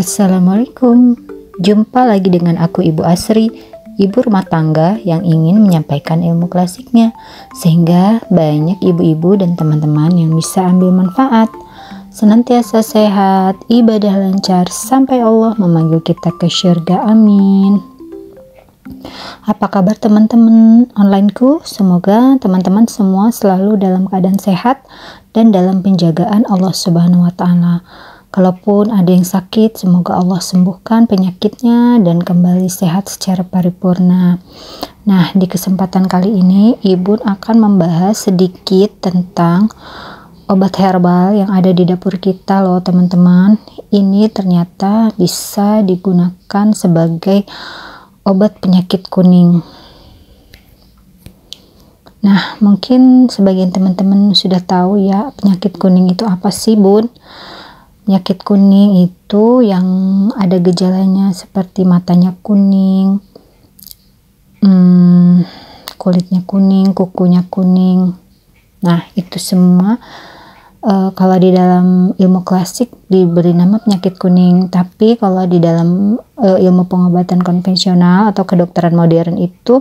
Assalamualaikum. Jumpa lagi dengan aku Ibu Asri, ibu rumah tangga yang ingin menyampaikan ilmu klasiknya sehingga banyak ibu-ibu dan teman-teman yang bisa ambil manfaat. Senantiasa sehat, ibadah lancar sampai Allah memanggil kita ke syurga. Amin. Apa kabar teman-teman onlineku? Semoga teman-teman semua selalu dalam keadaan sehat dan dalam penjagaan Allah Subhanahu wa taala. Kalaupun ada yang sakit, semoga Allah sembuhkan penyakitnya dan kembali sehat secara paripurna. Nah, di kesempatan kali ini Ibu akan membahas sedikit tentang obat herbal yang ada di dapur kita loh teman-teman. Ini ternyata bisa digunakan sebagai obat penyakit kuning. Nah, mungkin sebagian teman-teman sudah tahu ya penyakit kuning itu apa sih, Bun? Penyakit kuning itu yang ada gejalanya seperti matanya kuning, kulitnya kuning, kukunya kuning. Nah, itu semua kalau di dalam ilmu klasik diberi nama penyakit kuning. Tapi kalau di dalam ilmu pengobatan konvensional atau kedokteran modern itu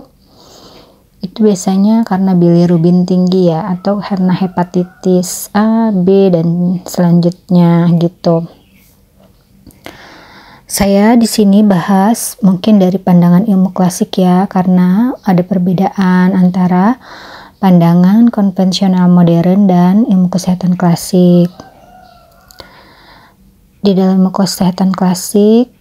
biasanya karena bilirubin tinggi ya, atau karena hepatitis A, B, dan selanjutnya gitu. Saya di sini bahas mungkin dari pandangan ilmu klasik ya, karena ada perbedaan antara pandangan konvensional modern dan ilmu kesehatan klasik. Di dalam ilmu kesehatan klasik,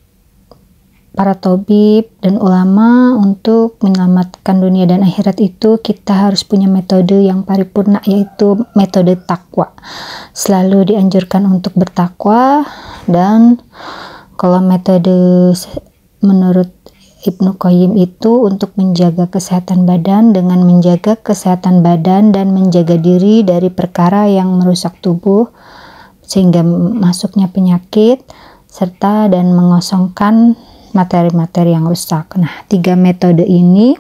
para tabib dan ulama untuk menyelamatkan dunia dan akhirat itu kita harus punya metode yang paripurna, yaitu metode takwa. Selalu dianjurkan untuk bertakwa, dan kalau metode menurut Ibnu Qayyim itu untuk menjaga kesehatan badan dengan menjaga kesehatan badan dan menjaga diri dari perkara yang merusak tubuh sehingga masuknya penyakit serta dan mengosongkan materi-materi yang rusak. Nah, 3 metode ini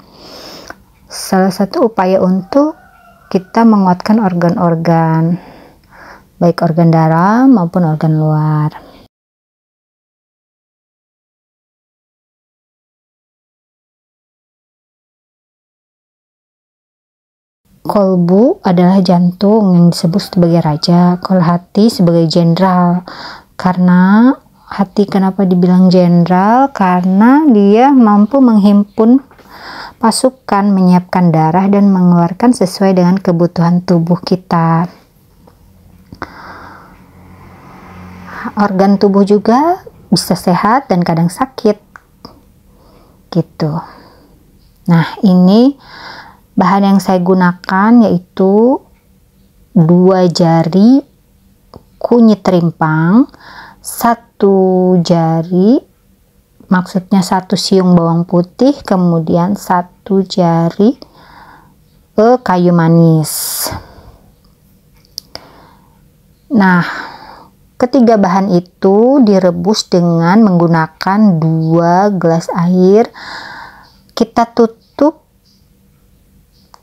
salah satu upaya untuk kita menguatkan organ-organ, baik organ dalam maupun organ luar. Kolbu adalah jantung yang disebut sebagai raja, kalau hati sebagai jenderal. Karena hati kenapa dibilang jenderal? Karena dia mampu menghimpun pasukan, menyiapkan darah dan mengeluarkan sesuai dengan kebutuhan tubuh kita. Organ tubuh juga bisa sehat dan kadang sakit gitu. Nah, ini bahan yang saya gunakan yaitu 2 jari kunyit rimpang, 1 jari, maksudnya 1 siung bawang putih, kemudian 1 jari kayu manis. Nah, ketiga bahan itu direbus dengan menggunakan 2 gelas air. Kita tutup,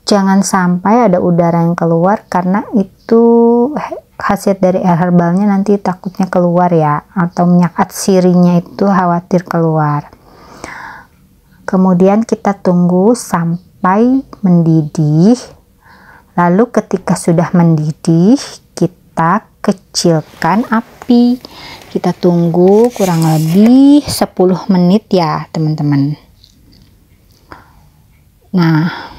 jangan sampai ada udara yang keluar karena itu khasiat dari air herbalnya nanti takutnya keluar ya, atau minyak atsirinya itu khawatir keluar. Kemudian kita tunggu sampai mendidih, lalu ketika sudah mendidih kita kecilkan api, kita tunggu kurang lebih 10 menit ya teman-teman. Nah,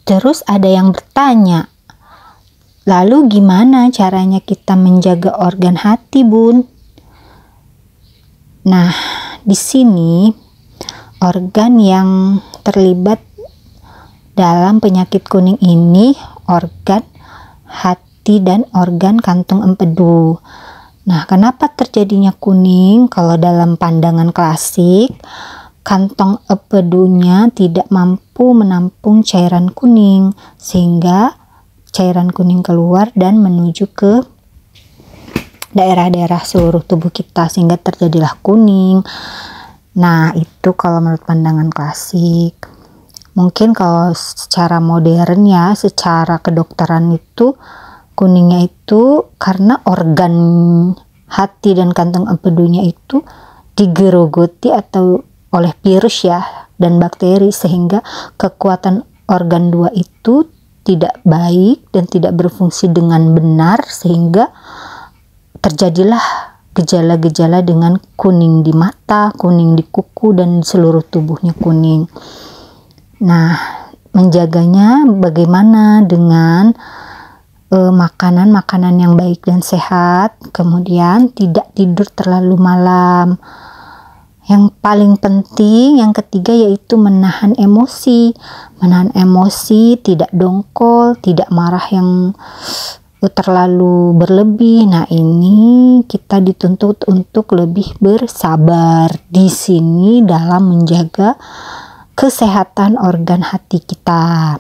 terus ada yang bertanya, lalu gimana caranya kita menjaga organ hati, Bun? Nah, di sini organ yang terlibat dalam penyakit kuning ini organ hati dan organ kantung empedu. Nah, kenapa terjadinya kuning? Kalau dalam pandangan klasik, kantong empedunya tidak mampu menampung cairan kuning sehingga cairan kuning keluar dan menuju ke daerah-daerah seluruh tubuh kita sehingga terjadilah kuning. Nah, itu kalau menurut pandangan klasik. Mungkin kalau secara modern ya, secara kedokteran itu Kuningnya itu karena organ hati dan kantong empedunya itu digerogoti atau oleh virus ya dan bakteri, sehingga kekuatan organ 2 itu tidak baik dan tidak berfungsi dengan benar, sehingga terjadilah gejala-gejala dengan kuning di mata, kuning di kuku, dan seluruh tubuhnya kuning. Nah, menjaganya bagaimana dengan makanan-makanan yang baik dan sehat, kemudian tidak tidur terlalu malam. Yang paling penting yang ketiga yaitu menahan emosi. Menahan emosi, tidak dongkol, tidak marah yang terlalu berlebih. Nah, ini kita dituntut untuk lebih bersabar di sini dalam menjaga kesehatan organ hati kita.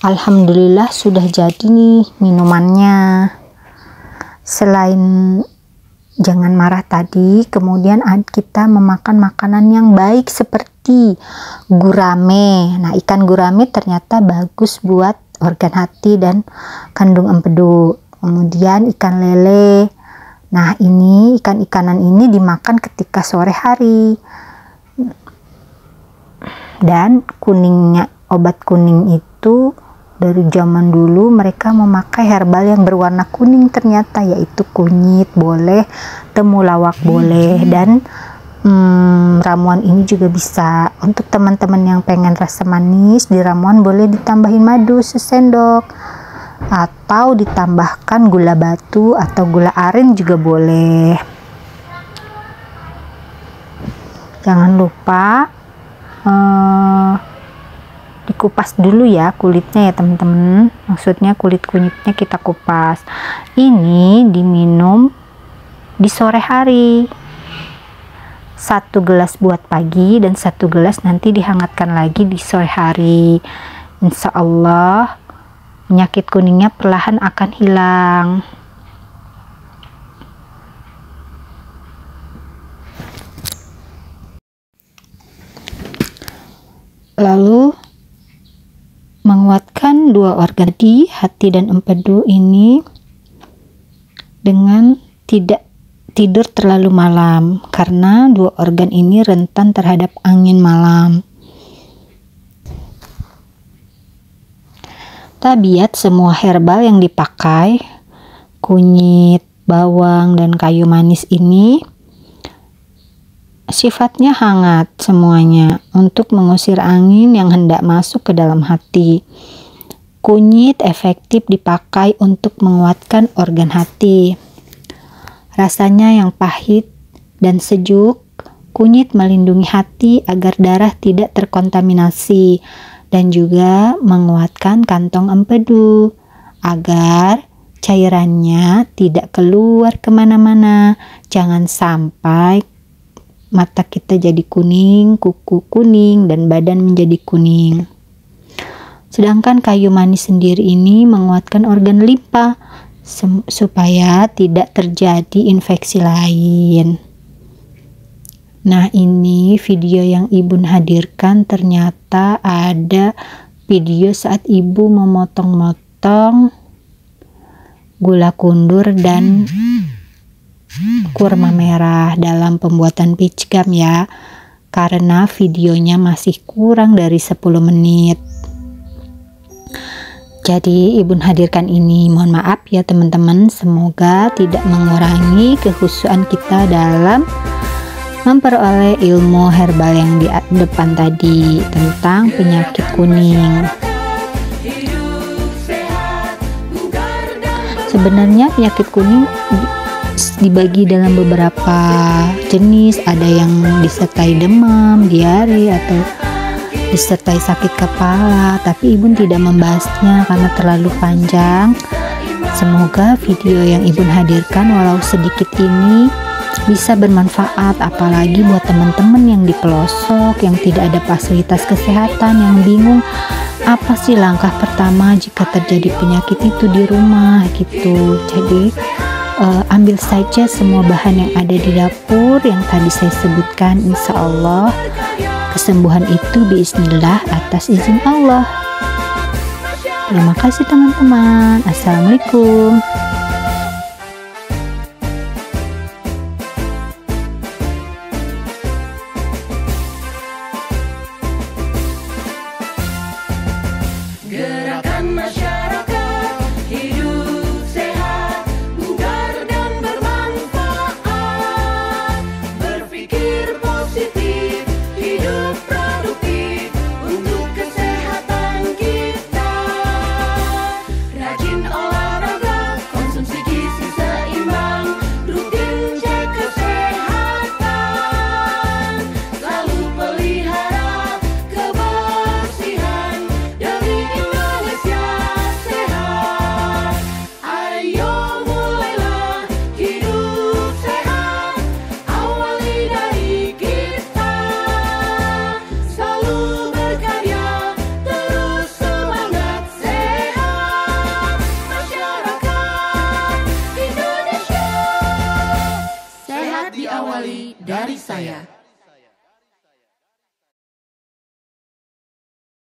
Alhamdulillah sudah jadi nih minumannya. Selain jangan marah tadi, kemudian kita memakan makanan yang baik seperti gurame. Nah, ikan gurame ternyata bagus buat organ hati dan kandung empedu. Kemudian ikan lele. Nah, ini ikan-ikanan ini dimakan ketika sore hari. Dan kuningnya, obat kuning itu dari zaman dulu mereka memakai herbal yang berwarna kuning ternyata, yaitu kunyit boleh, temulawak boleh, dan ramuan ini juga bisa untuk teman-teman yang pengen rasa manis. Di ramuan boleh ditambahin madu sesendok atau ditambahkan gula batu atau gula aren juga boleh. Jangan lupa dikupas dulu ya kulitnya ya teman-teman, maksudnya kulit kunyitnya kita kupas. Ini diminum di sore hari, 1 gelas buat pagi dan 1 gelas nanti dihangatkan lagi di sore hari. Insya Allah penyakit kuningnya perlahan akan hilang. Lalu menguatkan 2 organ di hati dan empedu ini dengan tidak tidur terlalu malam, karena 2 organ ini rentan terhadap angin malam. Tabiat semua herbal yang dipakai, kunyit, bawang, dan kayu manis ini sifatnya hangat semuanya untuk mengusir angin yang hendak masuk ke dalam hati. Kunyit efektif dipakai untuk menguatkan organ hati. Rasanya yang pahit dan sejuk, kunyit melindungi hati agar darah tidak terkontaminasi dan juga menguatkan kantong empedu agar cairannya tidak keluar kemana-mana. Jangan sampai mata kita jadi kuning, kuku kuning, dan badan menjadi kuning. Sedangkan kayu manis sendiri ini menguatkan organ limpa supaya tidak terjadi infeksi lain. Nah, ini video yang Ibu hadirkan, ternyata ada video saat Ibu memotong-motong gula kundur dan kurma merah dalam pembuatan peach gum ya, karena videonya masih kurang dari 10 menit. Jadi Ibu hadirkan ini, mohon maaf ya teman-teman, semoga tidak mengurangi kehusuan kita dalam memperoleh ilmu herbal yang di depan tadi tentang penyakit kuning. Sebenarnya penyakit kuning dibagi dalam beberapa jenis, ada yang disertai demam, diare, atau disertai sakit kepala, tapi Ibu tidak membahasnya karena terlalu panjang. Semoga video yang Ibu hadirkan walau sedikit ini bisa bermanfaat, apalagi buat teman-teman yang di pelosok, yang tidak ada fasilitas kesehatan, yang bingung apa sih langkah pertama jika terjadi penyakit itu di rumah gitu. Jadi ambil saja semua bahan yang ada di dapur yang tadi saya sebutkan, insya Allah kesembuhan itu biiznillah atas izin Allah. Terima kasih teman-teman. Assalamualaikum.